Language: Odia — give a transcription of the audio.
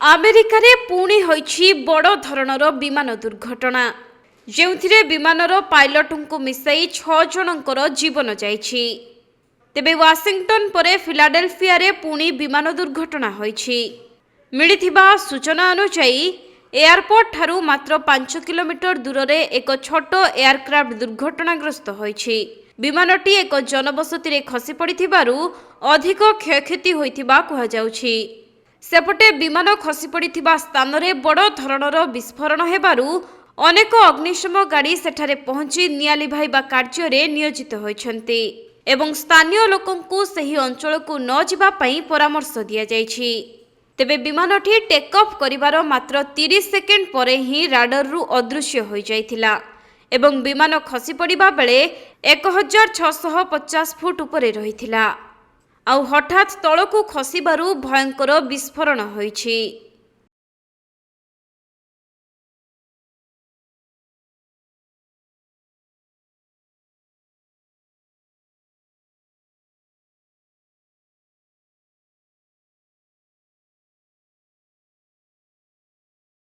ଆମେରିକାରେ ପୁଣି ହୋଇଛି ବଡ଼ ଧରଣର ବିମାନ ଦୁର୍ଘଟଣା, ଯେଉଁଥିରେ ବିମାନର ପାଇଲଟଙ୍କୁ ମିଶାଇ 6 ଜଣଙ୍କର ଜୀବନ ଯାଇଛି। ତେବେ ୱାଶିଂଟନ ପରେ ଫିଲାଡେଲଫିଆରେ ପୁଣି ବିମାନ ଦୁର୍ଘଟଣା ହୋଇଛି। ମିଳିଥିବା ସୂଚନା ଅନୁଯାୟୀ ଏୟାରପୋର୍ଟ ଠାରୁ ମାତ୍ର 5 କିଲୋମିଟର ଦୂରରେ ଏକ ଛୋଟ ଏୟାରକ୍ରାଫ୍ଟ ଦୁର୍ଘଟଣାଗ୍ରସ୍ତ ହୋଇଛି। ବିମାନଟି ଏକ ଜନବସତିରେ ଖସି ପଡ଼ିଥିବାରୁ ଅଧିକ କ୍ଷୟକ୍ଷତି ହୋଇଥିବା କୁହାଯାଉଛି। ସେପଟେ ବିମାନ ଖସି ପଡ଼ିଥିବା ସ୍ଥାନରେ ବଡ଼ ଧରଣର ବିସ୍ଫୋରଣ ହେବାରୁ ଅନେକ ଅଗ୍ନିଶମ ଗାଡ଼ି ସେଠାରେ ପହଞ୍ଚି ନିଆଁ ଲିଭାଇବା କାର୍ଯ୍ୟରେ ନିୟୋଜିତ ହୋଇଛନ୍ତି ଏବଂ ସ୍ଥାନୀୟ ଲୋକଙ୍କୁ ସେହି ଅଞ୍ଚଳକୁ ନ ଯିବା ପାଇଁ ପରାମର୍ଶ ଦିଆଯାଇଛି। ତେବେ ବିମାନଟି ଟେକ୍ ଅଫ୍ କରିବାର ମାତ୍ର 30 ସେକେଣ୍ଡ ପରେ ହିଁ ରାଡାରରୁ ଅଦୃଶ୍ୟ ହୋଇଯାଇଥିଲା ଏବଂ ବିମାନ ଖସି ପଡ଼ିବା ବେଳେ 1650 ଫୁଟ ଉପରେ ରହିଥିଲା। ଆଉ ହଠାତ୍ ତଳକୁ ଖସିବାରୁ ଭୟଙ୍କର ବିସ୍ଫୋରଣ ହୋଇଛି।